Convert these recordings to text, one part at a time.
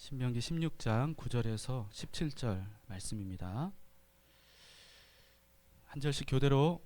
신명기 16장 9절에서 17절 말씀입니다. 한 절씩 교대로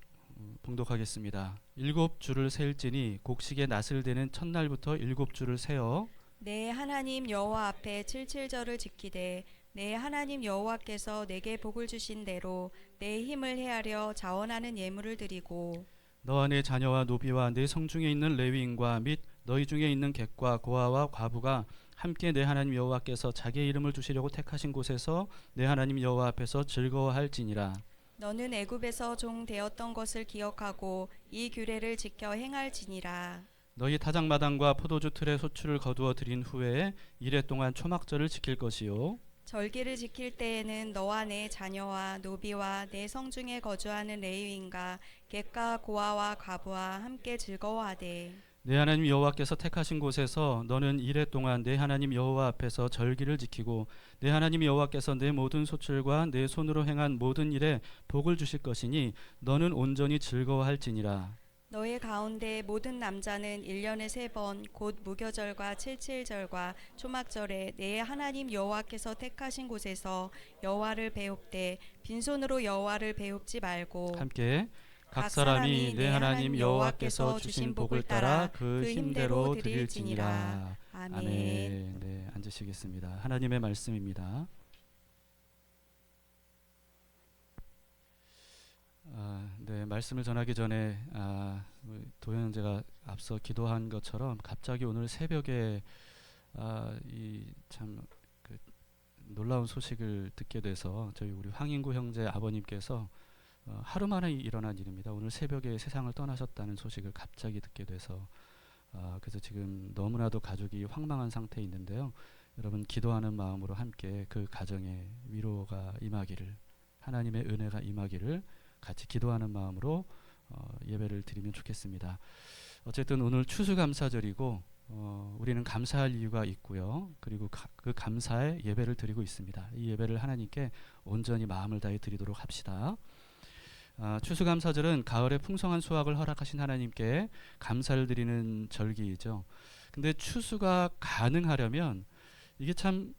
봉독하겠습니다. 7주를 세일지니 곡식의 낫을 대는 첫날부터 7주를 세어 내 하나님 여호와 앞에 칠칠절을 지키되 내 하나님 여호와께서 내게 복을 주신 대로 내 힘을 헤아려 자원하는 예물을 드리고 너와 내 자녀와 노비와 내 성중에 있는 레위인과 및 너희 중에 있는 객과 고아와 과부가 함께 내 하나님 여호와께서 자기의 이름을 두시려고 택하신 곳에서 내 하나님 여호와 앞에서 즐거워할지니라. 너는 애굽에서 종 되었던 것을 기억하고 이 규례를 지켜 행할지니라. 너희 타작마당과 포도주 틀에 소출을 거두어 들인 후에 이레 동안 초막절을 지킬 것이요 절기를 지킬 때에는 너와 내 자녀와 노비와 내 성중에 거주하는 레위인과 객과 고아와 과부와 함께 즐거워하되 내 하나님 여호와께서 택하신 곳에서 너는 이레 동안 내 하나님 여호와 앞에서 절기를 지키고 내 하나님 여호와께서 내 모든 소출과 내 손으로 행한 모든 일에 복을 주실 것이니 너는 온전히 즐거워할지니라. 너의 가운데 모든 남자는 1년에 3번 곧 무교절과 칠칠절과 초막절에 내 하나님 여호와께서 택하신 곳에서 여호와를 배웁되 빈손으로 여호와를 배웁지 말고 함께 각 사람이 내 하나님 여호와께서 주신 복을 따라 그 힘대로 드릴지니라. 아멘. 네, 앉으시겠습니다. 하나님의 말씀입니다. 네, 말씀을 전하기 전에 도현재가 앞서 기도한 것처럼 갑자기 오늘 새벽에 이 참 놀라운 소식을 듣게 돼서 저희 우리 황인구 형제 아버님께서 하루 만에 일어난 일입니다. 오늘 새벽에 세상을 떠나셨다는 소식을 갑자기 듣게 돼서 그래서 지금 너무나도 가족이 황망한 상태에 있는데요. 여러분 기도하는 마음으로 함께 그 가정에 위로가 임하기를, 하나님의 은혜가 임하기를 같이 기도하는 마음으로 예배를 드리면 좋겠습니다. 어쨌든 오늘 추수감사절이고 우리는 감사할 이유가 있고요. 그리고 그 감사의 예배를 드리고 있습니다. 이 예배를 하나님께 온전히 마음을 다해 드리도록 합시다. 추수감사절은 가을에 풍성한 수확을 허락하신 하나님께 감사를 드리는 절기이죠. 근데 추수가 가능하려면 이게 참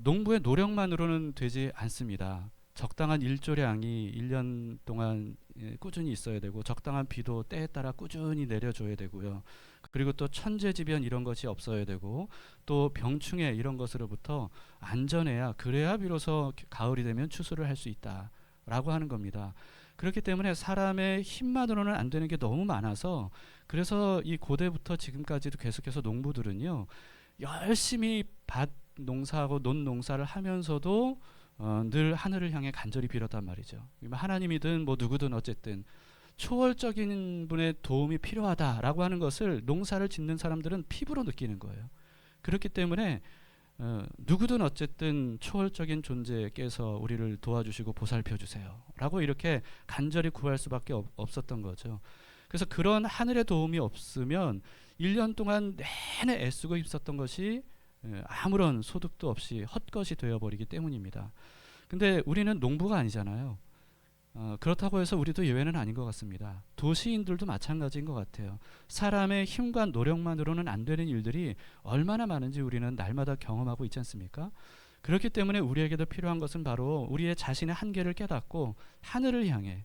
농부의 노력만으로는 되지 않습니다. 적당한 일조량이 1년 동안 꾸준히 있어야 되고 적당한 비도 때에 따라 꾸준히 내려줘야 되고요. 그리고 또 천재지변 이런 것이 없어야 되고 또 병충해 이런 것으로부터 안전해야 그래야 비로소 가을이 되면 추수를 할 수 있다라고 하는 겁니다. 그렇기 때문에 사람의 힘만으로는 안 되는 게 너무 많아서 그래서 이 고대부터 지금까지도 계속해서 농부들은요 열심히 밭 농사하고 논 농사를 하면서도 늘 하늘을 향해 간절히 빌었단 말이죠. 하나님이든 뭐 누구든 어쨌든 초월적인 분의 도움이 필요하다라고 하는 것을 농사를 짓는 사람들은 피부로 느끼는 거예요. 그렇기 때문에 누구든 어쨌든 초월적인 존재께서 우리를 도와주시고 보살펴 주세요 라고 이렇게 간절히 구할 수밖에 없었던 거죠. 그래서 그런 하늘의 도움이 없으면 1년 동안 내내 애쓰고 있었던 것이 아무런 소득도 없이 헛것이 되어버리기 때문입니다. 근데 우리는 농부가 아니잖아요. 그렇다고 해서 우리도 예외는 아닌 것 같습니다. 도시인들도 마찬가지인 것 같아요. 사람의 힘과 노력만으로는 안 되는 일들이 얼마나 많은지 우리는 날마다 경험하고 있지 않습니까? 그렇기 때문에 우리에게도 필요한 것은 바로 우리의 자신의 한계를 깨닫고 하늘을 향해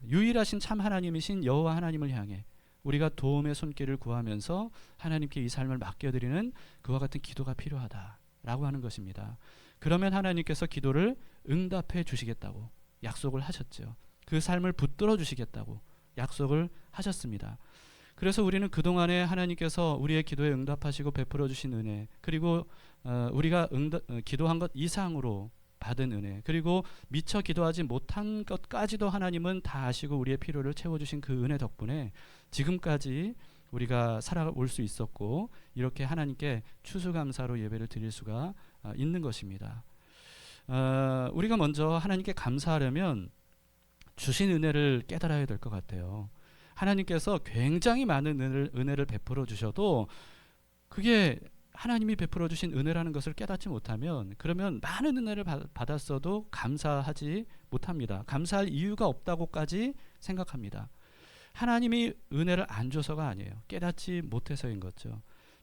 유일하신 참 하나님이신 여호와 하나님을 향해 우리가 도움의 손길을 구하면서 하나님께 이 삶을 맡겨드리는 그와 같은 기도가 필요하다라고 하는 것입니다. 그러면 하나님께서 기도를 응답해 주시겠다고 약속을 하셨죠. 그 삶을 붙들어 주시겠다고 약속을 하셨습니다. 그래서 우리는 그동안에 하나님께서 우리의 기도에 응답하시고 베풀어 주신 은혜, 그리고 우리가 기도한 것 이상으로 받은 은혜, 그리고 미처 기도하지 못한 것까지도 하나님은 다 아시고 우리의 필요를 채워주신 그 은혜 덕분에 지금까지 우리가 살아올 수 있었고 이렇게 하나님께 추수감사로 예배를 드릴 수가 있는 것입니다. 우리가 먼저 하나님께 감사하려면 주신 은혜를 깨달아야 될 것 같아요. 하나님께서 굉장히 많은 은혜를 베풀어 주셔도 그게 하나님이 베풀어 주신 은혜라는 것을 깨닫지 못하면 그러면 많은 은혜를 받았어도 감사하지 못합니다. 감사할 이유가 없다고까지 생각합니다. 하나님이 은혜를 안 줘서가 아니에요. 깨닫지 못해서인 거죠.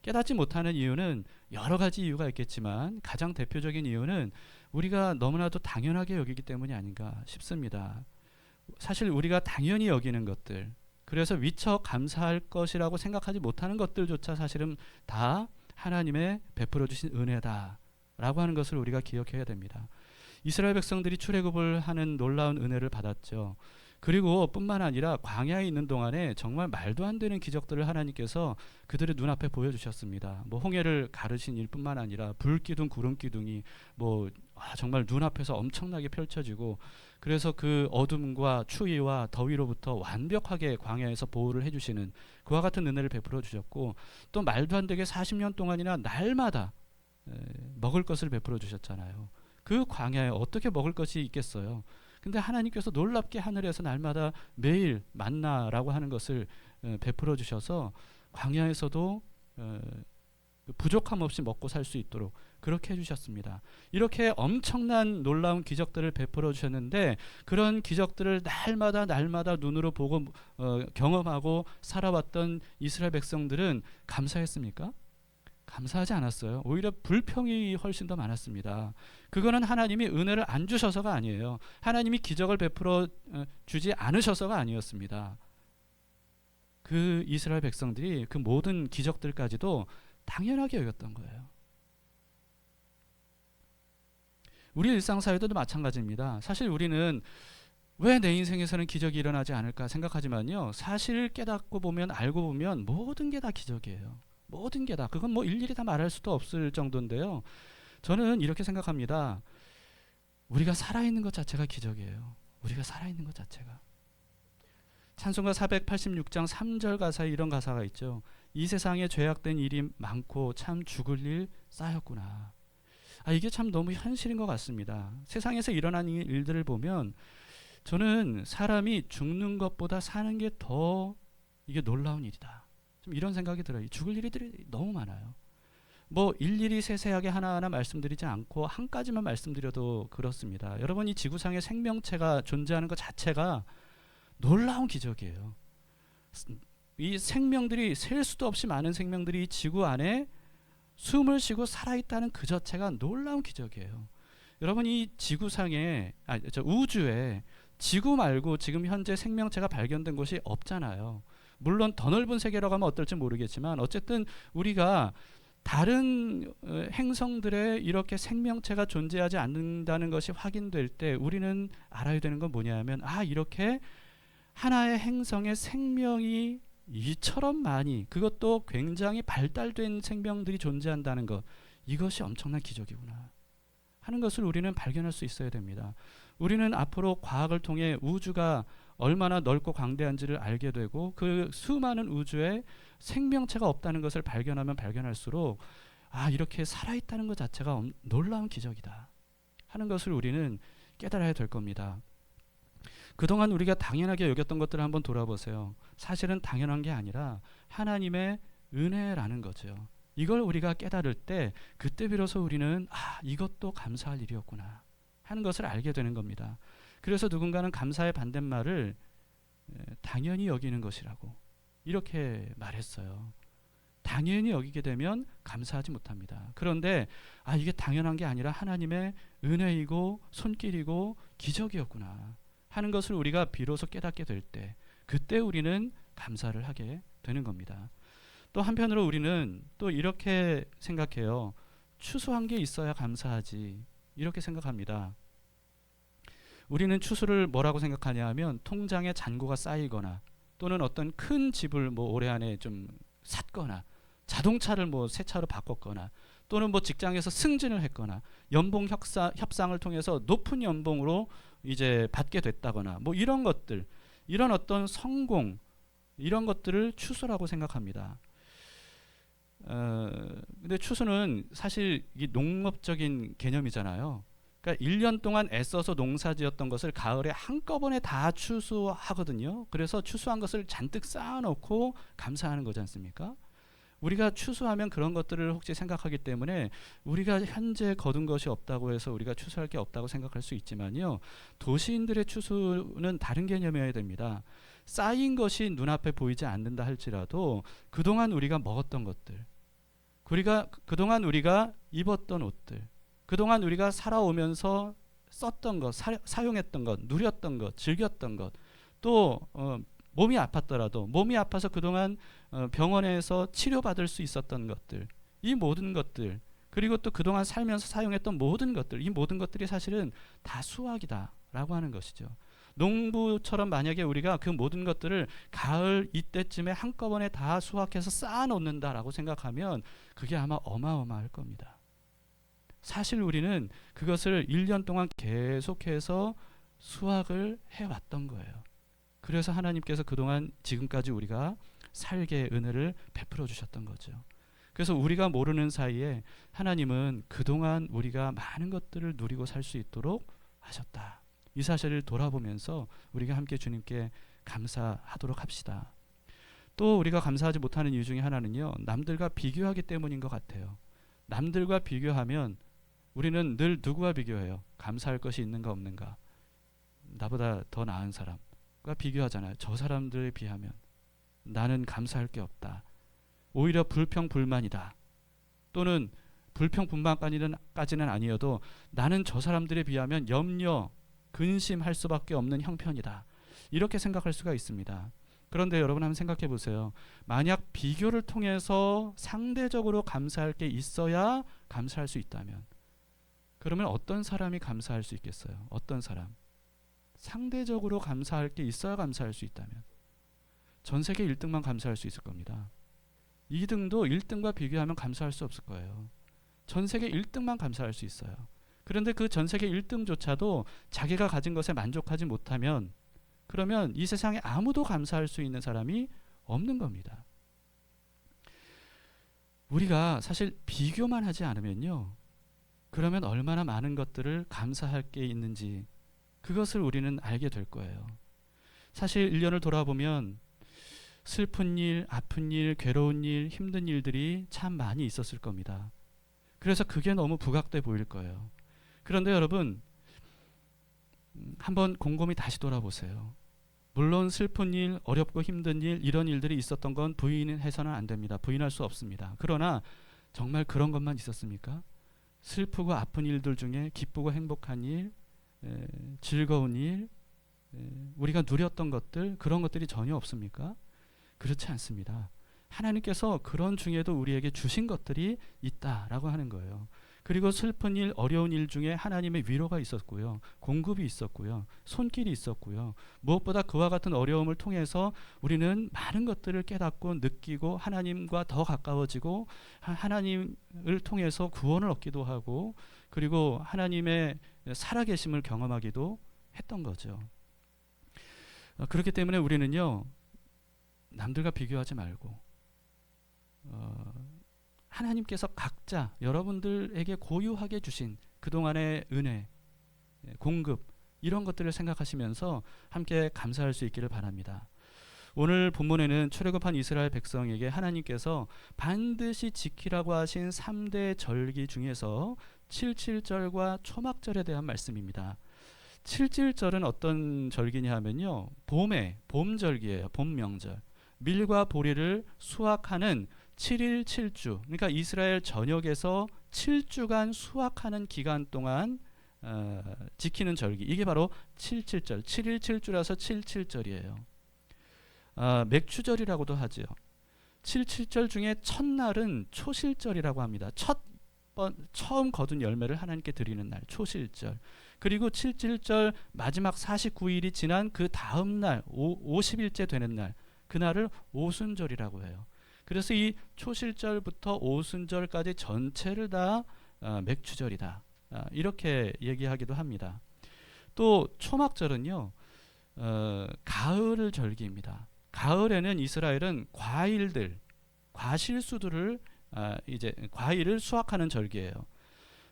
깨닫지 못하는 이유는 여러 가지 이유가 있겠지만 가장 대표적인 이유는 우리가 너무나도 당연하게 여기기 때문이 아닌가 싶습니다. 사실 우리가 당연히 여기는 것들, 그래서 미처 감사할 것이라고 생각하지 못하는 것들조차 사실은 다 하나님의 베풀어 주신 은혜다라고 하는 것을 우리가 기억해야 됩니다. 이스라엘 백성들이 출애굽을 하는 놀라운 은혜를 받았죠. 그리고 뿐만 아니라 광야에 있는 동안에 정말 말도 안 되는 기적들을 하나님께서 그들의 눈앞에 보여주셨습니다. 뭐 홍해를 가르신 일뿐만 아니라 불기둥 구름기둥이 정말 눈앞에서 엄청나게 펼쳐지고, 그래서 그 어둠과 추위와 더위로부터 완벽하게 광야에서 보호를 해주시는 그와 같은 은혜를 베풀어 주셨고, 또 말도 안 되게 40년 동안이나 날마다 먹을 것을 베풀어 주셨잖아요. 그 광야에 어떻게 먹을 것이 있겠어요? 근데 하나님께서 놀랍게 하늘에서 날마다 매일 만나라고 하는 것을 베풀어 주셔서 광야에서도 부족함 없이 먹고 살 수 있도록 그렇게 해주셨습니다. 이렇게 엄청난 놀라운 기적들을 베풀어 주셨는데, 그런 기적들을 날마다 눈으로 보고 경험하고 살아왔던 이스라엘 백성들은 감사했습니까? 감사하지 않았어요. 오히려 불평이 훨씬 더 많았습니다. 그거는 하나님이 은혜를 안 주셔서가 아니에요. 하나님이 기적을 베풀어 주지 않으셔서가 아니었습니다. 그 이스라엘 백성들이 그 모든 기적들까지도 당연하게 여겼던 거예요. 우리 일상사회도 마찬가지입니다. 사실 우리는 왜 내 인생에서는 기적이 일어나지 않을까 생각하지만요, 사실 깨닫고 보면, 알고 보면 모든 게 다 기적이에요. 모든 게 다. 그건 뭐 일일이 다 말할 수도 없을 정도인데요. 저는 이렇게 생각합니다. 우리가 살아있는 것 자체가 기적이에요. 우리가 살아있는 것 자체가. 찬송가 486장 3절 가사에 이런 가사가 있죠. 이 세상에 죄악된 일이 많고 참 죽을 일 쌓였구나. 이게 참 너무 현실인 것 같습니다. 세상에서 일어나는 일들을 보면 저는 사람이 죽는 것보다 사는 게 더 이게 놀라운 일이다, 좀 이런 생각이 들어요. 죽을 일들이 너무 많아요. 뭐 일일이 세세하게 하나하나 말씀드리지 않고 한 가지만 말씀드려도 그렇습니다. 여러분, 이 지구상에 생명체가 존재하는 것 자체가 놀라운 기적이에요. 이 생명들이, 셀 수도 없이 많은 생명들이 이 지구 안에 숨을 쉬고 살아있다는 그 자체가 놀라운 기적이에요. 여러분, 이 지구상에, 우주에 지구 말고 지금 현재 생명체가 발견된 곳이 없잖아요. 물론 더 넓은 세계로 가면 어떨지 모르겠지만, 어쨌든 우리가 다른 행성들에 이렇게 생명체가 존재하지 않는다는 것이 확인될 때 우리는 알아야 되는 건 뭐냐면, 이렇게 하나의 행성에 생명이 이처럼 많이, 그것도 굉장히 발달된 생명들이 존재한다는 것, 이것이 엄청난 기적이구나 하는 것을 우리는 발견할 수 있어야 됩니다. 우리는 앞으로 과학을 통해 우주가 얼마나 넓고 광대한지를 알게 되고, 그 수많은 우주에 생명체가 없다는 것을 발견하면 발견할수록 이렇게 살아있다는 것 자체가 놀라운 기적이다 하는 것을 우리는 깨달아야 될 겁니다. 그동안 우리가 당연하게 여겼던 것들을 한번 돌아보세요. 사실은 당연한 게 아니라 하나님의 은혜라는 거죠. 이걸 우리가 깨달을 때, 그때 비로소 우리는 이것도 감사할 일이었구나 하는 것을 알게 되는 겁니다. 그래서 누군가는 감사의 반대말을 당연히 여기는 것이라고 이렇게 말했어요. 당연히 여기게 되면 감사하지 못합니다. 그런데 이게 당연한 게 아니라 하나님의 은혜이고 손길이고 기적이었구나 하는 것을 우리가 비로소 깨닫게 될 때, 그때 우리는 감사를 하게 되는 겁니다. 또 한편으로 우리는 또 이렇게 생각해요. 추수한 게 있어야 감사하지, 이렇게 생각합니다. 우리는 추수를 뭐라고 생각하냐 하면, 통장에 잔고가 쌓이거나, 또는 어떤 큰 집을 올해 안에 좀 샀거나, 자동차를 새 차로 바꿨거나, 또는 직장에서 승진을 했거나, 연봉 협상을 통해서 높은 연봉으로 이제 받게 됐다거나, 이런 것들, 이런 어떤 성공, 이런 것들을 추수라고 생각합니다. 근데 추수는 사실 이 농업적인 개념이잖아요. 그러니까 1년 동안 애써서 농사지었던 것을 가을에 한꺼번에 다 추수하거든요. 그래서 추수한 것을 잔뜩 쌓아놓고 감사하는 거지 않습니까? 우리가 추수하면 그런 것들을 혹시 생각하기 때문에 우리가 현재 거둔 것이 없다고 해서 우리가 추수할 게 없다고 생각할 수 있지만요, 도시인들의 추수는 다른 개념이어야 됩니다. 쌓인 것이 눈앞에 보이지 않는다 할지라도 그동안 우리가 먹었던 것들, 그동안 우리가 입었던 옷들, 그동안 우리가 살아오면서 썼던 것, 사용했던 것, 누렸던 것, 즐겼던 것, 또 몸이 아팠더라도 몸이 아파서 그동안 병원에서 치료받을 수 있었던 것들, 이 모든 것들, 그리고 또 그동안 살면서 사용했던 모든 것들, 이 모든 것들이 사실은 다 수확이다라고 하는 것이죠. 농부처럼 만약에 우리가 그 모든 것들을 가을 이때쯤에 한꺼번에 다 수확해서 쌓아놓는다라고 생각하면 그게 아마 어마어마할 겁니다. 사실 우리는 그것을 1년 동안 계속해서 수확을 해왔던 거예요. 그래서 하나님께서 그동안 지금까지 우리가 살게 은혜를 베풀어 주셨던 거죠. 그래서 우리가 모르는 사이에 하나님은 그동안 우리가 많은 것들을 누리고 살 수 있도록 하셨다. 이 사실을 돌아보면서 우리가 함께 주님께 감사하도록 합시다. 또 우리가 감사하지 못하는 이유 중에 하나는요, 남들과 비교하기 때문인 것 같아요. 남들과 비교하면 우리는 늘 누구와 비교해요? 감사할 것이 있는가 없는가? 나보다 더 나은 사람과 비교하잖아요. 저 사람들에 비하면 나는 감사할 게 없다. 오히려 불평불만이다. 또는 불평불만까지는 아니어도 나는 저 사람들에 비하면 염려, 근심할 수밖에 없는 형편이다. 이렇게 생각할 수가 있습니다. 그런데 여러분 한번 생각해 보세요. 만약 비교를 통해서 상대적으로 감사할 게 있어야 감사할 수 있다면, 그러면 어떤 사람이 감사할 수 있겠어요? 어떤 사람? 상대적으로 감사할 게 있어야 감사할 수 있다면 전 세계 1등만 감사할 수 있을 겁니다. 2등도 1등과 비교하면 감사할 수 없을 거예요. 전 세계 1등만 감사할 수 있어요. 그런데 그 전 세계 1등조차도 자기가 가진 것에 만족하지 못하면, 그러면 이 세상에 아무도 감사할 수 있는 사람이 없는 겁니다. 우리가 사실 비교만 하지 않으면요, 그러면 얼마나 많은 것들을 감사할 게 있는지 그것을 우리는 알게 될 거예요. 사실 1년을 돌아보면 슬픈 일, 아픈 일, 괴로운 일, 힘든 일들이 참 많이 있었을 겁니다. 그래서 그게 너무 부각돼 보일 거예요. 그런데 여러분, 한번 곰곰이 다시 돌아보세요. 물론 슬픈 일, 어렵고 힘든 일, 이런 일들이 있었던 건 부인해서는 안 됩니다. 부인할 수 없습니다. 그러나 정말 그런 것만 있었습니까? 슬프고 아픈 일들 중에 기쁘고 행복한 일, 즐거운 일, 우리가 누렸던 것들, 그런 것들이 전혀 없습니까? 그렇지 않습니다. 하나님께서 그런 중에도 우리에게 주신 것들이 있다라고 하는 거예요. 그리고 슬픈 일, 어려운 일 중에 하나님의 위로가 있었고요, 공급이 있었고요, 손길이 있었고요. 무엇보다 그와 같은 어려움을 통해서 우리는 많은 것들을 깨닫고 느끼고 하나님과 더 가까워지고 하나님을 통해서 구원을 얻기도 하고, 그리고 하나님의 살아계심을 경험하기도 했던 거죠. 그렇기 때문에 우리는요, 남들과 비교하지 말고 하나님께서 각자 여러분들에게 고유하게 주신 그동안의 은혜, 공급, 이런 것들을 생각하시면서 함께 감사할 수 있기를 바랍니다. 오늘 본문에는 출애굽한 이스라엘 백성에게 하나님께서 반드시 지키라고 하신 3대 절기 중에서 칠칠절과 초막절에 대한 말씀입니다. 칠칠절은 어떤 절기냐 하면요, 봄절기예요. 봄 명절. 밀과 보리를 수확하는 7일 7주, 그러니까 이스라엘 전역에서 7주간 수확하는 기간 동안 지키는 절기, 이게 바로 칠칠절, 7일 7주라서 칠칠절이에요. 맥추절이라고도 하죠. 칠칠절 중에 첫날은 초실절이라고 합니다. 처음 거둔 열매를 하나님께 드리는 날, 초실절. 그리고 칠칠절 마지막 49일이 지난 그 다음 날, 50일째 되는 날, 그날을 오순절이라고 해요. 그래서 이 초실절부터 오순절까지 전체를 다 맥추절이다, 이렇게 얘기하기도 합니다. 또 초막절은요, 가을 절기입니다. 가을에는 이스라엘은 과실수들을 이제 과일을 수확하는 절기예요.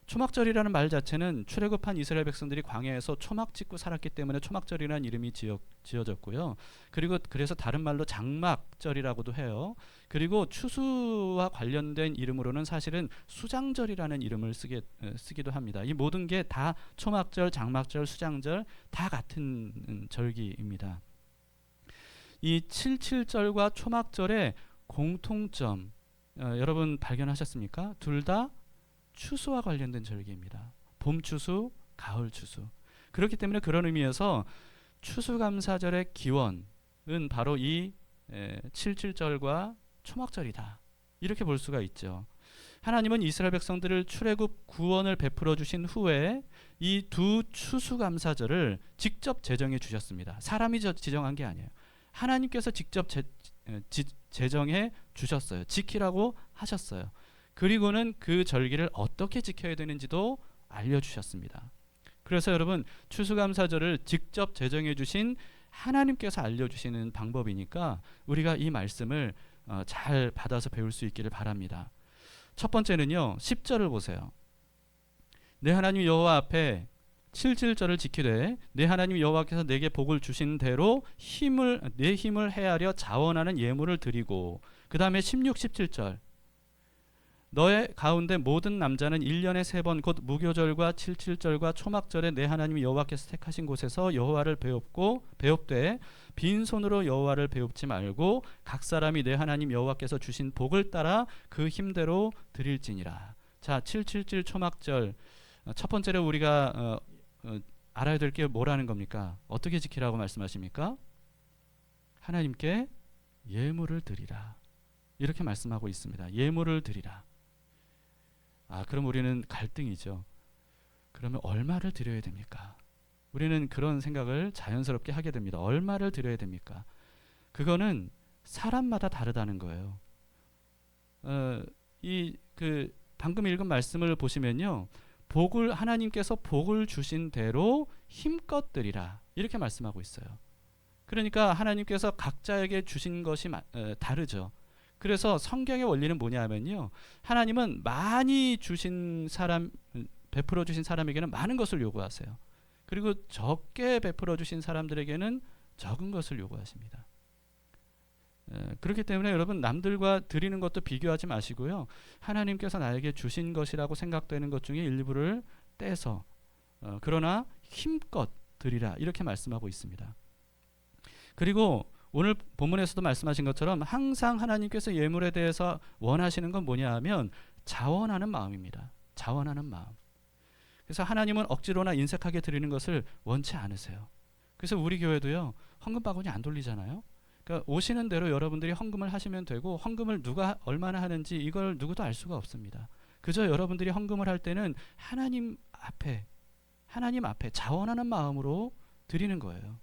초막절이라는 말 자체는 출애굽한 이스라엘 백성들이 광야에서 초막 짓고 살았기 때문에 초막절이라는 이름이 지어졌고요. 그리고 그래서 다른 말로 장막절이라고도 해요. 그리고 추수와 관련된 이름으로는 사실은 수장절이라는 이름을 쓰기도 합니다. 이 모든 게 다 초막절, 장막절, 수장절 다 같은 절기입니다. 이 칠칠절과 초막절의 공통점, 여러분 발견하셨습니까? 둘 다 추수와 관련된 절기입니다. 봄 추수, 가을 추수. 그렇기 때문에 그런 의미에서 추수감사절의 기원은 바로 이 77절과 초막절이다. 이렇게 볼 수가 있죠. 하나님은 이스라엘 백성들을 출애굽 구원을 베풀어 주신 후에 이 두 추수감사절을 직접 제정해 주셨습니다. 사람이 지정한 게 아니에요. 하나님께서 직접 제정해 주셨어요. 지키라고 하셨어요. 그리고는 그 절기를 어떻게 지켜야 되는지도 알려주셨습니다. 그래서 여러분, 추수감사절을 직접 제정해 주신 하나님께서 알려주시는 방법이니까 우리가 이 말씀을 잘 받아서 배울 수 있기를 바랍니다. 첫 번째는요, 10절을 보세요. 내 하나님 여호와 앞에 77절을 지키되 내 하나님 여호와께서 내게 복을 주신 대로 내 힘을 헤아려 자원하는 예물을 드리고, 그 다음에 16, 17절 너의 가운데 모든 남자는 1년에 3번 곧 무교절과 77절과 초막절에 내 하나님 여호와께서 택하신 곳에서 여호와를 배웁되 빈손으로 여호와를 배웁지 말고 각 사람이 내 하나님 여호와께서 주신 복을 따라 그 힘대로 드릴지니라. 자, 777 초막절 첫 번째로 우리가 알아야 될 게 뭐라는 겁니까? 어떻게 지키라고 말씀하십니까? 하나님께 예물을 드리라. 이렇게 말씀하고 있습니다. 예물을 드리라. 그럼 우리는 갈등이죠. 그러면 얼마를 드려야 됩니까? 우리는 그런 생각을 자연스럽게 하게 됩니다. 얼마를 드려야 됩니까? 그거는 사람마다 다르다는 거예요. 방금 읽은 말씀을 보시면요, 하나님께서 복을 주신 대로 힘껏 드리라 이렇게 말씀하고 있어요. 그러니까 하나님께서 각자에게 주신 것이 다르죠. 그래서 성경의 원리는 뭐냐면요, 하나님은 많이 주신 사람, 베풀어 주신 사람에게는 많은 것을 요구하세요. 그리고 적게 베풀어 주신 사람들에게는 적은 것을 요구하십니다. 그렇기 때문에 여러분, 남들과 드리는 것도 비교하지 마시고요, 하나님께서 나에게 주신 것이라고 생각되는 것 중에 일부를 떼서 그러나 힘껏 드리라 이렇게 말씀하고 있습니다. 그리고 오늘 본문에서도 말씀하신 것처럼 항상 하나님께서 예물에 대해서 원하시는 건 뭐냐 하면 자원하는 마음입니다. 자원하는 마음. 그래서 하나님은 억지로나 인색하게 드리는 것을 원치 않으세요. 그래서 우리 교회도요, 헌금 바구니 안 돌리잖아요. 그러니까 오시는 대로 여러분들이 헌금을 하시면 되고, 헌금을 누가 얼마나 하는지 이걸 누구도 알 수가 없습니다. 그저 여러분들이 헌금을 할 때는 하나님 앞에 자원하는 마음으로 드리는 거예요.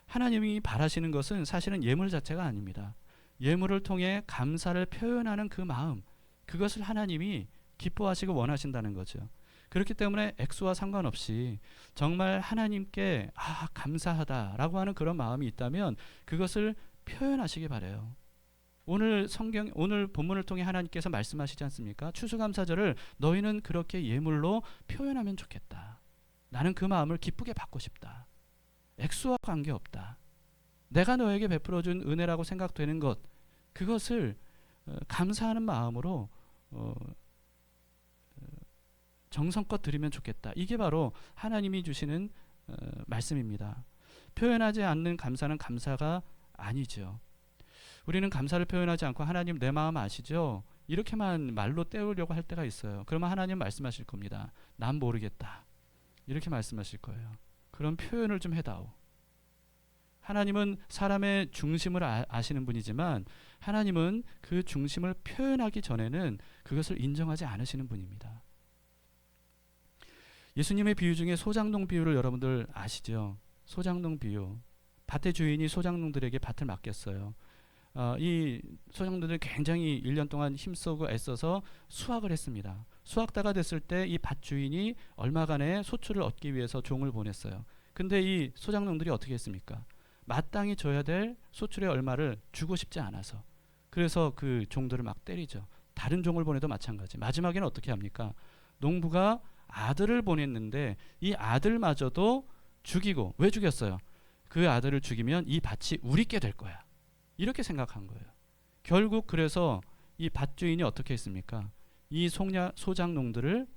하나님이 바라시는 것은 사실은 예물 자체가 아닙니다. 예물을 통해 감사를 표현하는 그 마음, 그것을 하나님이 기뻐하시고 원하신다는 거죠. 그렇기 때문에 액수와 상관없이 정말 하나님께 감사하다라고 하는 그런 마음이 있다면 그것을 표현하시기 바라요. 오늘 본문을 통해 하나님께서 말씀하시지 않습니까? 추수감사절을 너희는 그렇게 예물로 표현하면 좋겠다. 나는 그 마음을 기쁘게 받고 싶다. 액수와 관계없다. 내가 너에게 베풀어준 은혜라고 생각되는 것, 그것을 감사하는 마음으로 정성껏 드리면 좋겠다. 이게 바로 하나님이 주시는 말씀입니다. 표현하지 않는 감사는 감사가 아니죠. 우리는 감사를 표현하지 않고 하나님 내 마음 아시죠? 이렇게만 말로 때우려고 할 때가 있어요. 그러면 하나님 말씀하실 겁니다. 난 모르겠다. 이렇게 말씀하실 거예요. 그런 표현을 좀 해다오. 하나님은 사람의 중심을 아시는 분이지만 하나님은 그 중심을 표현하기 전에는 그것을 인정하지 않으시는 분입니다. 예수님의 비유 중에 소장농 비유를 여러분들 아시죠? 소장농 비유. 밭의 주인이 소장농들에게 밭을 맡겼어요. 이 소장농들은 굉장히 1년 동안 힘쓰고 애써서 수확을 했습니다. 수확다가 됐을 때 이 밭 주인이 얼마간의 소출을 얻기 위해서 종을 보냈어요. 근데 이 소장농들이 어떻게 했습니까? 마땅히 줘야 될 소출의 얼마를 주고 싶지 않아서, 그래서 그 종들을 막 때리죠. 다른 종을 보내도 마찬가지. 마지막에는 어떻게 합니까? 농부가 아들을 보냈는데 이 아들마저도 죽이고, 왜 죽였어요? 그 아들을 죽이면 이 밭이 우리께 될 거야. 이렇게 생각한 거예요. 결국 그래서 이 밭 주인이 어떻게 했습니까? 이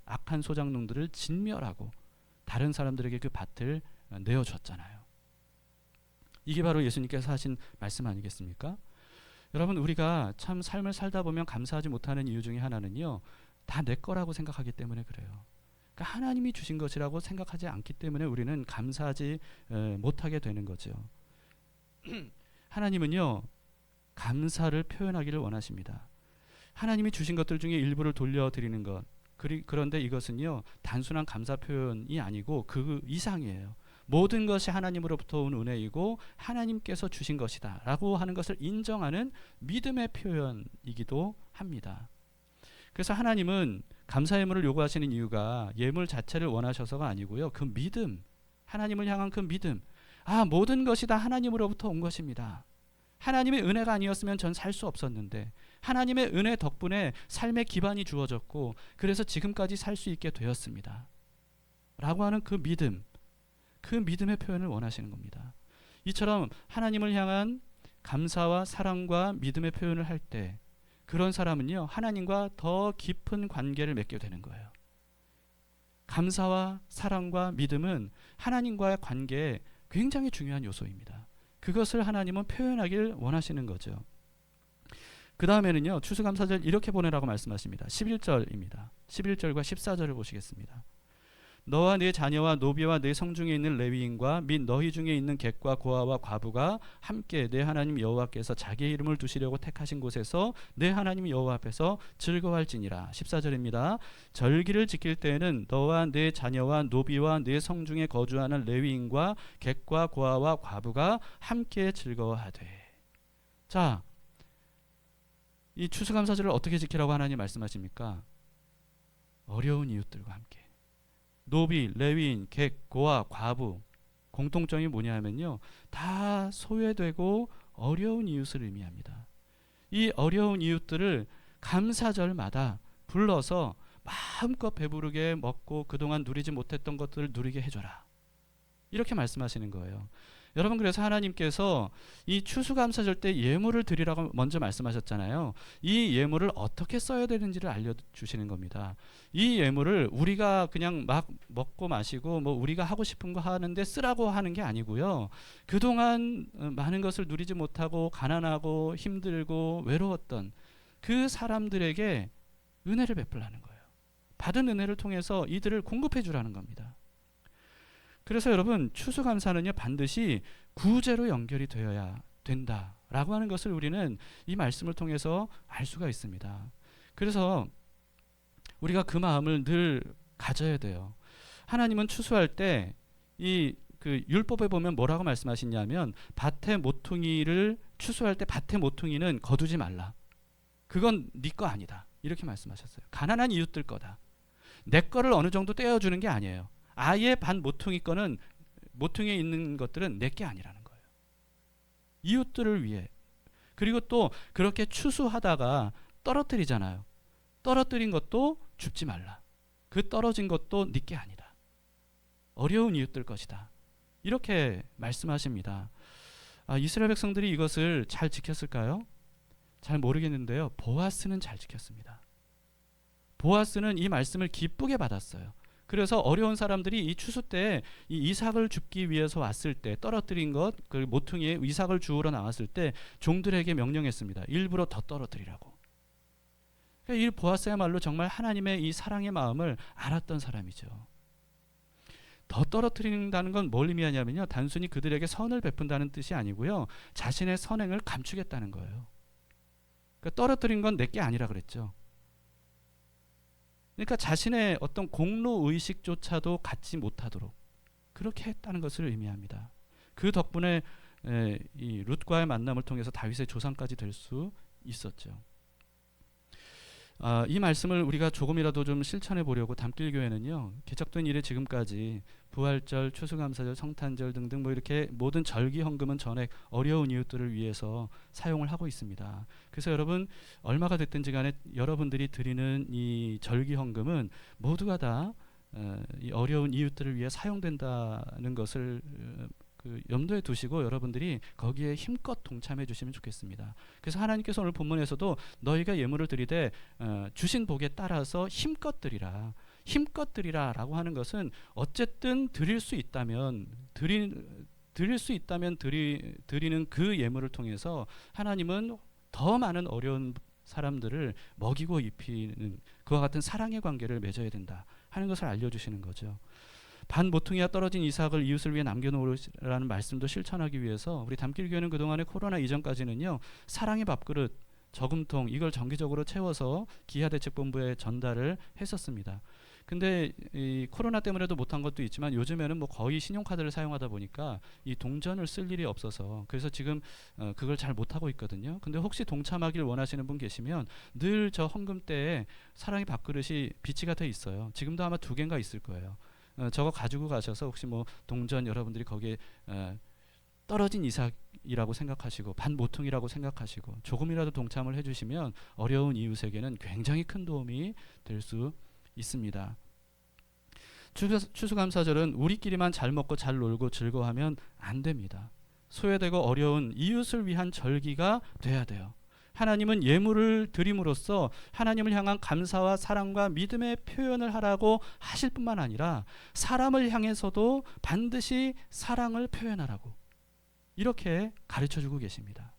악한 소장농들을 진멸하고 다른 사람들에게 그 밭을 내어줬잖아요. 이게 바로 예수님께서 하신 말씀 아니겠습니까? 여러분, 우리가 참 삶을 살다 보면 감사하지 못하는 이유 중에 하나는요, 다 내 거라고 생각하기 때문에 그래요. 그러니까 하나님이 주신 것이라고 생각하지 않기 때문에 우리는 감사하지 못하게 되는 거죠. 하나님은요, 감사를 표현하기를 원하십니다. 하나님이 주신 것들 중에 일부를 돌려드리는 것, 그런데 이것은요, 단순한 감사 표현이 아니고 그 이상이에요. 모든 것이 하나님으로부터 온 은혜이고 하나님께서 주신 것이다 라고 하는 것을 인정하는 믿음의 표현이기도 합니다. 그래서 하나님은 감사 예물을 요구하시는 이유가 예물 자체를 원하셔서가 아니고요, 그 믿음, 하나님을 향한 그 믿음, 모든 것이 다 하나님으로부터 온 것입니다. 하나님의 은혜가 아니었으면 전 살 수 없었는데 하나님의 은혜 덕분에 삶의 기반이 주어졌고 그래서 지금까지 살 수 있게 되었습니다 라고 하는 그 믿음, 그 믿음의 표현을 원하시는 겁니다. 이처럼 하나님을 향한 감사와 사랑과 믿음의 표현을 할 때 그런 사람은요, 하나님과 더 깊은 관계를 맺게 되는 거예요. 감사와 사랑과 믿음은 하나님과의 관계에 굉장히 중요한 요소입니다. 그것을 하나님은 표현하길 원하시는 거죠. 그 다음에는요, 추수감사절 이렇게 보내라고 말씀하십니다. 11절입니다. 11절과 14절을 보시겠습니다. 너와 네 자녀와 노비와 네 성중에 있는 레위인과 및 너희 중에 있는 객과 고아와 과부가 함께 내 하나님 여호와께서 자기의 이름을 두시려고 택하신 곳에서 내 하나님 여호와 앞에서 즐거워할지니라. 14절입니다. 절기를 지킬 때에는 너와 네 자녀와 노비와 네 성중에 거주하는 레위인과 객과 고아와 과부가 함께 즐거워하되. 자, 이 추수감사절을 어떻게 지키라고 하나님 말씀하십니까? 어려운 이웃들과 함께. 노비, 레위인, 객, 고아, 과부, 공통점이 뭐냐 하면요, 다 소외되고 어려운 이웃을 의미합니다. 이 어려운 이웃들을 감사절마다 불러서 마음껏 배부르게 먹고 그동안 누리지 못했던 것들을 누리게 해줘라, 이렇게 말씀하시는 거예요. 여러분, 그래서 하나님께서 이 추수감사절 때 예물을 드리라고 먼저 말씀하셨잖아요. 이 예물을 어떻게 써야 되는지를 알려주시는 겁니다. 이 예물을 우리가 그냥 막 먹고 마시고 뭐 우리가 하고 싶은 거 하는데 쓰라고 하는 게 아니고요, 그동안 많은 것을 누리지 못하고 가난하고 힘들고 외로웠던 그 사람들에게 은혜를 베풀라는 거예요. 받은 은혜를 통해서 이들을 공급해 주라는 겁니다. 그래서 여러분, 추수감사는요, 반드시 구제로 연결이 되어야 된다라고 하는 것을 우리는 이 말씀을 통해서 알 수가 있습니다. 그래서 우리가 그 마음을 늘 가져야 돼요. 하나님은 추수할 때 이 그 율법에 보면 뭐라고 말씀하시냐면, 밭의 모퉁이를 추수할 때 밭의 모퉁이는 거두지 말라. 그건 네 거 아니다, 이렇게 말씀하셨어요. 가난한 이웃들 거다. 내 거를 어느 정도 떼어주는 게 아니에요. 아예 반 모퉁이 거는, 모퉁이에 있는 것들은 내게 아니라는 거예요. 이웃들을 위해. 그리고 또 그렇게 추수하다가 떨어뜨리잖아요. 떨어뜨린 것도 줍지 말라. 그 떨어진 것도 네게 아니다. 어려운 이웃들 것이다, 이렇게 말씀하십니다. 이스라엘 백성들이 이것을 잘 지켰을까요? 잘 모르겠는데요, 보아스는 잘 지켰습니다. 보아스는 이 말씀을 기쁘게 받았어요. 그래서 어려운 사람들이 이 추수 때 이 이삭을 줍기 위해서 왔을 때, 떨어뜨린 것, 그 모퉁이에 이삭을 주우러 나왔을 때 종들에게 명령했습니다. 일부러 더 떨어뜨리라고. 그러니까 이 보아스야말로 정말 하나님의 이 사랑의 마음을 알았던 사람이죠. 더 떨어뜨린다는 건 뭘 의미하냐면요, 단순히 그들에게 선을 베푼다는 뜻이 아니고요, 자신의 선행을 감추겠다는 거예요. 그러니까 떨어뜨린 건 내게 아니라 그랬죠. 그러니까 자신의 어떤 공로 의식조차도 갖지 못하도록 그렇게 했다는 것을 의미합니다. 그 덕분에 이 룻과의 만남을 통해서 다윗의 조상까지 될 수 있었죠. 이 말씀을 우리가 조금이라도 좀 실천해 보려고 담길교회는요, 개척된 이래 지금까지 부활절, 추수감사절, 성탄절 등등 뭐 이렇게 모든 절기 헌금은 전액 어려운 이웃들을 위해서 사용을 하고 있습니다. 그래서 여러분, 얼마가 됐든지 간에 여러분들이 드리는 이 절기 헌금은 모두가 다 이 어려운 이웃들을 위해 사용된다는 것을 그 염두에 두시고 여러분들이 거기에 힘껏 동참해 주시면 좋겠습니다. 그래서 하나님께서 오늘 본문에서도 너희가 예물을 드리되 주신 복에 따라서 힘껏 드리라, 힘껏 드리라라고 하는 것은 어쨌든 드릴 수 있다면 드리는 그 예물을 통해서 하나님은 더 더 많은 어려운 사람들을 먹이고 입히는 그와 같은 사랑의 관계를 맺어야 된다 하는 것을 알려주시는 거죠. 반 모퉁이가 떨어진 이삭을 이웃을 위해 남겨놓으라는 말씀도 실천하기 위해서 우리 담길교회는 그동안에 코로나 이전까지는요, 사랑의 밥그릇, 저금통 이걸 정기적으로 채워서 기하대책본부에 전달을 했었습니다. 근데 이 코로나 때문에도 못한 것도 있지만 요즘에는 뭐 거의 신용카드를 사용하다 보니까 이 동전을 쓸 일이 없어서 그래서 지금 그걸 잘 못하고 있거든요. 근데 혹시 동참하길 원하시는 분 계시면 늘 저 헌금대에 사랑의 밥그릇이 비치가 돼 있어요. 지금도 아마 2개인가 있을 거예요. 저거 가지고 가셔서 혹시 뭐 동전 여러분들이 거기에 떨어진 이삭이라고 생각하시고 반 모퉁이라고 생각하시고 조금이라도 동참을 해주시면 어려운 이웃에게는 굉장히 큰 도움이 될 수 있습니다. 추수감사절은 우리끼리만 잘 먹고 잘 놀고 즐거워하면 안 됩니다. 소외되고 어려운 이웃을 위한 절기가 돼야 돼요. 하나님은 예물을 드림으로써 하나님을 향한 감사와 사랑과 믿음의 표현을 하라고 하실 뿐만 아니라 사람을 향해서도 반드시 사랑을 표현하라고 이렇게 가르쳐주고 계십니다.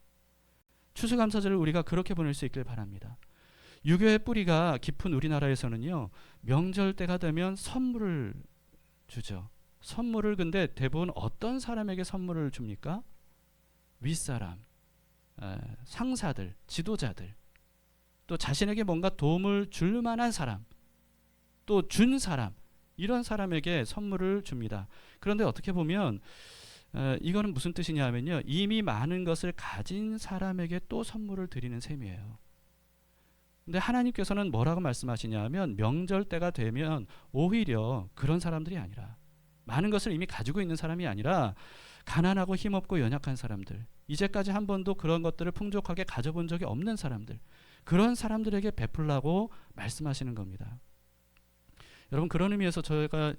추수감사절을 우리가 그렇게 보낼 수 있길 바랍니다. 유교의 뿌리가 깊은 우리나라에서는요, 명절 때가 되면 선물을 주죠. 선물을 근데 대부분 어떤 사람에게 선물을 줍니까? 윗사람, 상사들, 지도자들, 또 자신에게 뭔가 도움을 줄 만한 사람, 또 준 사람, 이런 사람에게 선물을 줍니다. 그런데 어떻게 보면 이거는 무슨 뜻이냐 하면요, 이미 많은 것을 가진 사람에게 또 선물을 드리는 셈이에요. 근데 하나님께서는 뭐라고 말씀하시냐 하면 명절 때가 되면 오히려 그런 사람들이 아니라 많은 것을 이미 가지고 있는 사람이 아니라 가난하고 힘없고 연약한 사람들, 이제까지 한 번도 그런 것들을 풍족하게 가져본 적이 없는 사람들, 그런 사람들에게 베풀라고 말씀하시는 겁니다. 여러분, 그런 의미에서 저희가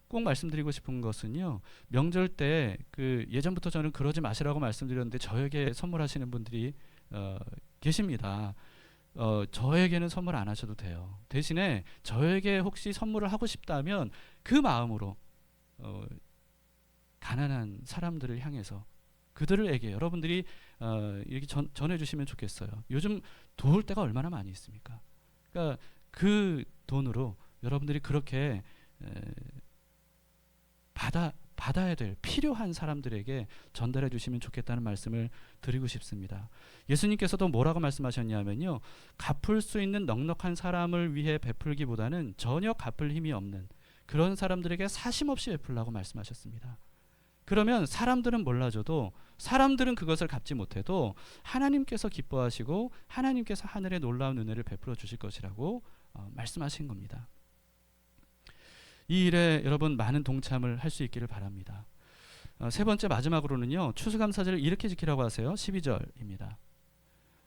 꼭 말씀드리고 싶은 것은요, 명절 때 예전부터 저는 그러지 마시라고 말씀드렸는데 저에게 선물하시는 분들이 계십니다. 저에게는 선물 안 하셔도 돼요. 대신에 저에게 혹시 선물을 하고 싶다면 그 마음으로 가난한 사람들을 향해서 그들에게 여러분들이 이렇게 전해주시면 좋겠어요. 요즘 도울 때가 얼마나 많이 있습니까? 그러니까 그 돈으로 여러분들이 그렇게 받아야 될 필요한 사람들에게 전달해 주시면 좋겠다는 말씀을 드리고 싶습니다. 예수님께서도 뭐라고 말씀하셨냐면요, 갚을 수 있는 넉넉한 사람을 위해 베풀기보다는 전혀 갚을 힘이 없는 그런 사람들에게 사심없이 베풀라고 말씀하셨습니다. 그러면 사람들은 몰라줘도, 사람들은 그것을 갚지 못해도 하나님께서 기뻐하시고 하나님께서 하늘의 놀라운 은혜를 베풀어 주실 것이라고 말씀하신 겁니다. 이 일에 여러분 많은 동참을 할 수 있기를 바랍니다. 세 번째 마지막으로는요, 추수감사절을 이렇게 지키라고 하세요. 12절입니다.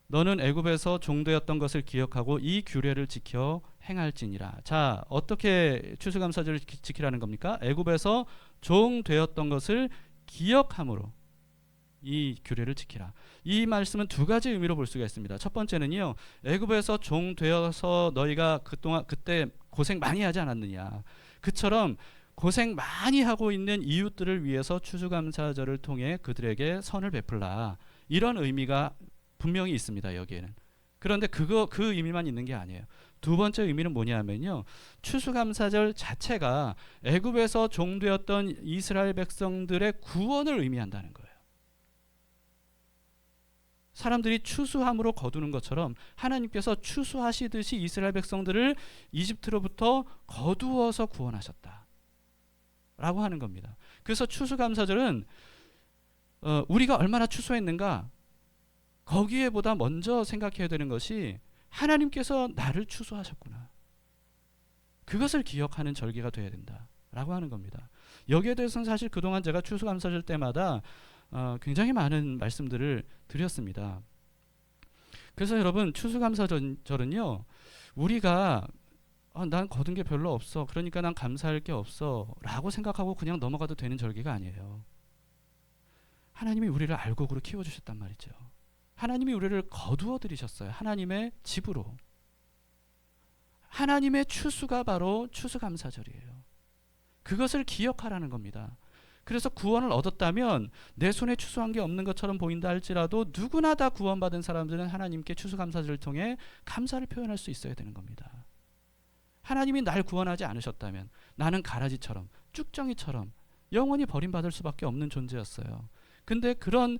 너는 애굽에서 종되었던 것을 기억하고 이 규례를 지켜 행할지니라. 자, 어떻게 추수감사절을 지키라는 겁니까? 애굽에서 종되었던 것을 기억함으로 이 규례를 지키라. 이 말씀은 2가지 의미로 볼 수가 있습니다. 첫 번째는요, 애굽에서 종되어서 너희가 그때 고생 많이 하지 않았느냐, 그처럼 고생 많이 하고 있는 이웃들을 위해서 추수감사절을 통해 그들에게 선을 베풀라, 이런 의미가 분명히 있습니다. 여기에는. 그런데 그 의미만 있는 게 아니에요. 2번째 의미는 뭐냐면요, 추수감사절 자체가 애굽에서 종되었던 이스라엘 백성들의 구원을 의미한다는 거예요. 사람들이 추수함으로 거두는 것처럼 하나님께서 추수하시듯이 이스라엘 백성들을 이집트로부터 거두어서 구원하셨다 라고 하는 겁니다. 그래서 추수감사절은 우리가 얼마나 추수했는가, 거기에 보다 먼저 생각해야 되는 것이 하나님께서 나를 추수하셨구나, 그것을 기억하는 절기가 돼야 된다 라고 하는 겁니다. 여기에 대해서는 사실 그동안 제가 추수감사절 때마다 굉장히 많은 말씀들을 드렸습니다. 그래서 여러분, 추수감사절은요, 우리가 난 거둔 게 별로 없어, 그러니까 난 감사할 게 없어 라고 생각하고 그냥 넘어가도 되는 절기가 아니에요. 하나님이 우리를 알곡으로 키워주셨단 말이죠. 하나님이 우리를 거두어 들이셨어요. 하나님의 집으로. 하나님의 추수가 바로 추수감사절이에요. 그것을 기억하라는 겁니다. 그래서 구원을 얻었다면 내 손에 추수한 게 없는 것처럼 보인다 할지라도 누구나 다 구원받은 사람들은 하나님께 추수감사절을 통해 감사를 표현할 수 있어야 되는 겁니다. 하나님이 날 구원하지 않으셨다면 나는 가라지처럼 쭉정이처럼 영원히 버림받을 수밖에 없는 존재였어요. 근데 그런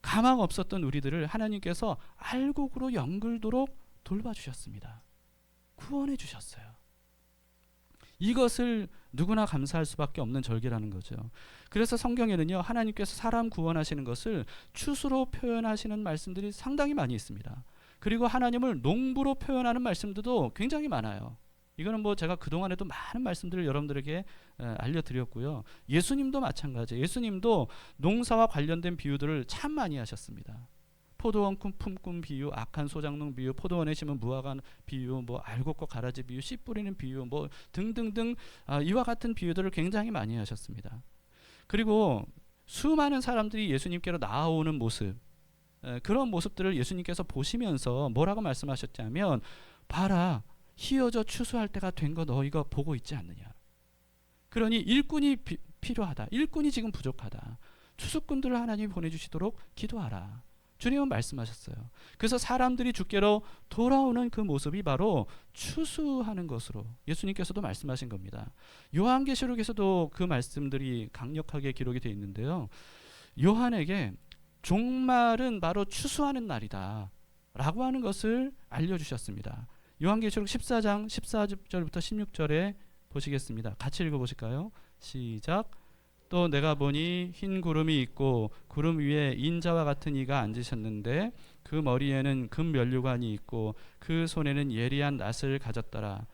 가망 없었던 우리들을 하나님께서 알곡으로 연글도록 돌봐주셨습니다. 구원해 주셨어요. 이것을 누구나 감사할 수밖에 없는 절기라는 거죠. 그래서 성경에는요, 하나님께서 사람 구원하시는 것을 추수로 표현하시는 말씀들이 상당히 많이 있습니다. 그리고 하나님을 농부로 표현하는 말씀들도 굉장히 많아요. 이거는 뭐 제가 그동안에도 많은 말씀들을 여러분들에게 알려드렸고요. 예수님도 마찬가지예요. 예수님도 농사와 관련된 비유들을 참 많이 하셨습니다. 포도원 품꾼 비유, 악한 소작농 비유, 포도원에 심은 무화과 비유, 뭐 알곡과 가라지 비유, 씨 뿌리는 비유, 뭐 등등등 이와 같은 비유들을 굉장히 많이 하셨습니다. 그리고 수많은 사람들이 예수님께로 나아오는 모습, 그런 모습들을 예수님께서 보시면서 뭐라고 말씀하셨냐면, 봐라, 희어져 추수할 때가 된 거 너희가 보고 있지 않느냐. 그러니 일꾼이 필요하다. 일꾼이 지금 부족하다. 추수꾼들을 하나님이 보내주시도록 기도하라. 주님은 말씀하셨어요. 그래서 사람들이 주께로 돌아오는 그 모습이 바로 추수하는 것으로 예수님께서도 말씀하신 겁니다. 요한계시록에서도 그 말씀들이 강력하게 기록이 되어 있는데요. 요한에게 종말은 바로 추수하는 날이다 라고 하는 것을 알려주셨습니다. 요한계시록 14장 14절부터 16절에 보시겠습니다. 같이 읽어보실까요? 시작. 또 내가 보니 흰 구름이 있고 구름 위에 인자와 같은 이가 앉으셨는데 그 머리에는 금 면류관이 있고 그 손에는 예리한 낫을 가졌더라.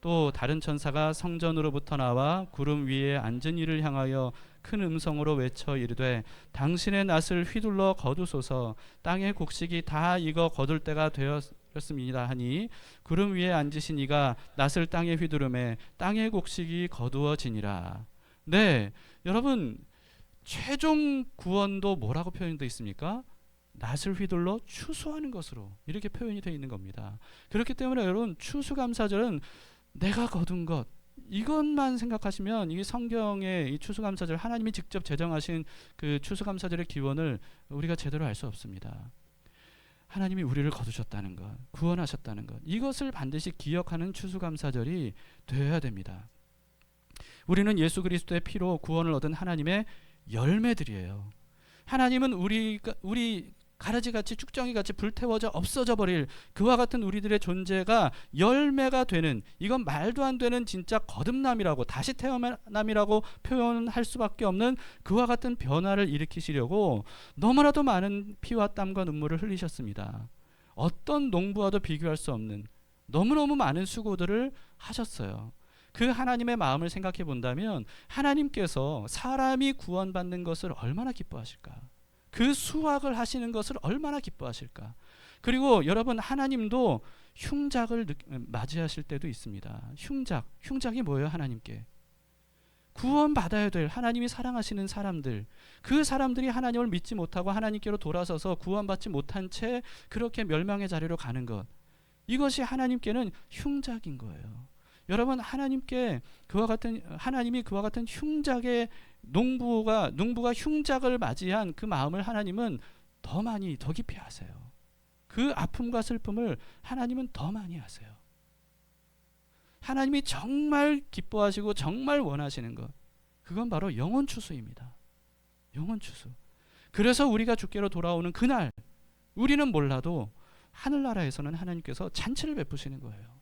또 다른 천사가 성전으로부터 나와 구름 위에 앉은 이를 향하여 큰 음성으로 외쳐 이르되 당신의 낫을 휘둘러 거두소서. 땅의 곡식이 다 익어 거둘 때가 되었습니다 하니 구름 위에 앉으신 이가 낫을 땅에 휘두르매 땅의 곡식이 거두어지니라. 네, 여러분, 최종 구원도 뭐라고 표현되어 있습니까? 낫을 휘둘러 추수하는 것으로 이렇게 표현이 되어 있는 겁니다. 그렇기 때문에 여러분, 추수감사절은 내가 거둔 것, 이것만 생각하시면 이 성경의 이 추수감사절, 하나님이 직접 제정하신 그 추수감사절의 기원을 우리가 제대로 알 수 없습니다. 하나님이 우리를 거두셨다는 것, 구원하셨다는 것, 이것을 반드시 기억하는 추수감사절이 되어야 됩니다. 우리는 예수 그리스도의 피로 구원을 얻은 하나님의 열매들이에요. 하나님은 우리 가라지같이 쭉정이같이 불태워져 없어져 버릴 그와 같은 우리들의 존재가 열매가 되는, 이건 말도 안 되는 진짜 거듭남이라고, 다시 태어남이라고 표현할 수밖에 없는 그와 같은 변화를 일으키시려고 너무나도 많은 피와 땀과 눈물을 흘리셨습니다. 어떤 농부와도 비교할 수 없는 너무너무 많은 수고들을 하셨어요. 그 하나님의 마음을 생각해 본다면 하나님께서 사람이 구원받는 것을 얼마나 기뻐하실까? 그 수확을 하시는 것을 얼마나 기뻐하실까? 그리고 여러분, 하나님도 흉작을 맞이하실 때도 있습니다. 흉작이 뭐예요? 하나님께 구원받아야 될 하나님이 사랑하시는 사람들, 그 사람들이 하나님을 믿지 못하고 하나님께로 돌아서서 구원받지 못한 채 그렇게 멸망의 자리로 가는 것, 이것이 하나님께는 흉작인 거예요. 여러분, 하나님이 그와 같은 흉작의 농부가 흉작을 맞이한 그 마음을 하나님은 더 많이, 더 깊이 아세요. 그 아픔과 슬픔을 하나님은 더 많이 아세요. 하나님이 정말 기뻐하시고 정말 원하시는 것, 그건 바로 영혼 추수입니다. 영혼 추수. 그래서 우리가 주께로 돌아오는 그날, 우리는 몰라도 하늘나라에서는 하나님께서 잔치를 베푸시는 거예요.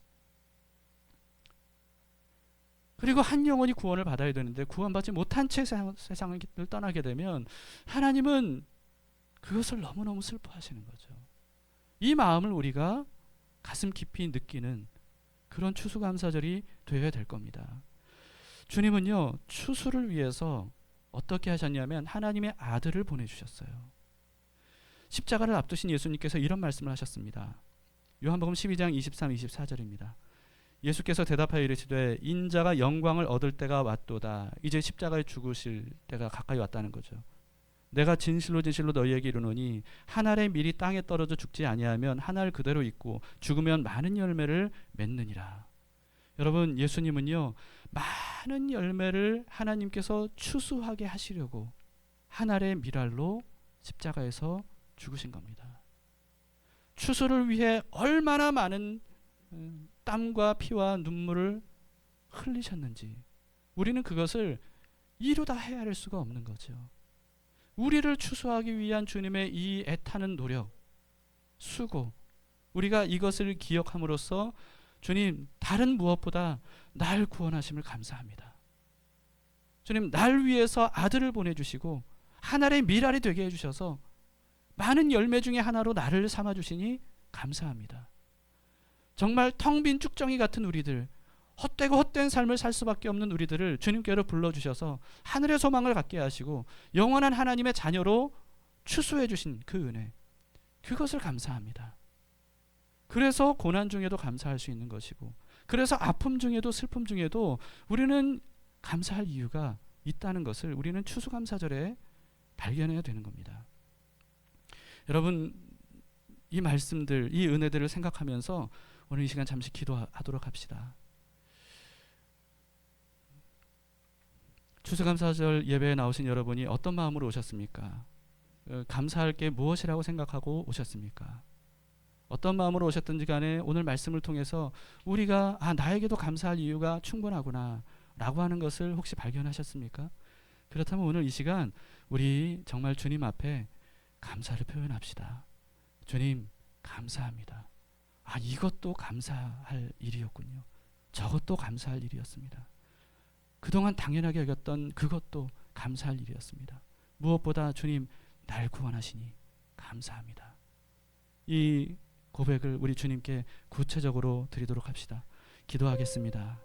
그리고 한 영혼이 구원을 받아야 되는데 구원받지 못한 채 세상을 떠나게 되면 하나님은 그것을 너무너무 슬퍼하시는 거죠. 이 마음을 우리가 가슴 깊이 느끼는 그런 추수감사절이 되어야 될 겁니다. 주님은요, 추수를 위해서 어떻게 하셨냐면 하나님의 아들을 보내주셨어요. 십자가를 앞두신 예수님께서 이런 말씀을 하셨습니다. 요한복음 12장 23, 24절입니다. 예수께서 대답하여 이르시되 인자가 영광을 얻을 때가 왔도다. 이제 십자가에 죽으실 때가 가까이 왔다는 거죠. 내가 진실로 진실로 너희에게 이르노니 한 알의 밀이 땅에 떨어져 죽지 아니하면 한 알 그대로 있고 죽으면 많은 열매를 맺느니라. 여러분, 예수님은요, 많은 열매를 하나님께서 추수하게 하시려고 한 알의 밀알로 십자가에서 죽으신 겁니다. 추수를 위해 얼마나 많은 땀과 피와 눈물을 흘리셨는지 우리는 그것을 이루다 헤아릴 수가 없는 거죠. 우리를 추수하기 위한 주님의 이 애타는 노력, 수고, 우리가 이것을 기억함으로써 주님, 다른 무엇보다 날 구원하심을 감사합니다. 주님, 날 위해서 아들을 보내주시고 하나의 밀알이 되게 해주셔서 많은 열매 중에 하나로 나를 삼아주시니 감사합니다. 정말 텅 빈 쭉정이 같은 우리들, 헛되고 헛된 삶을 살 수밖에 없는 우리들을 주님께로 불러주셔서 하늘의 소망을 갖게 하시고 영원한 하나님의 자녀로 추수해 주신 그 은혜, 그것을 감사합니다. 그래서 고난 중에도 감사할 수 있는 것이고, 그래서 아픔 중에도 슬픔 중에도 우리는 감사할 이유가 있다는 것을 우리는 추수감사절에 발견해야 되는 겁니다. 여러분, 이 말씀들, 이 은혜들을 생각하면서 오늘 이 시간 잠시 기도하도록 합시다. 추수감사절 예배에 나오신 여러분이 어떤 마음으로 오셨습니까? 감사할 게 무엇이라고 생각하고 오셨습니까? 어떤 마음으로 오셨든지 간에 오늘 말씀을 통해서 우리가 나에게도 감사할 이유가 충분하구나 라고 하는 것을 혹시 발견하셨습니까? 그렇다면 오늘 이 시간 우리 정말 주님 앞에 감사를 표현합시다. 주님, 감사합니다. 이것도 감사할 일이었군요. 저것도 감사할 일이었습니다. 그동안 당연하게 여겼던 그것도 감사할 일이었습니다. 무엇보다 주님, 날 구원하시니 감사합니다. 이 고백을 우리 주님께 구체적으로 드리도록 합시다. 기도하겠습니다.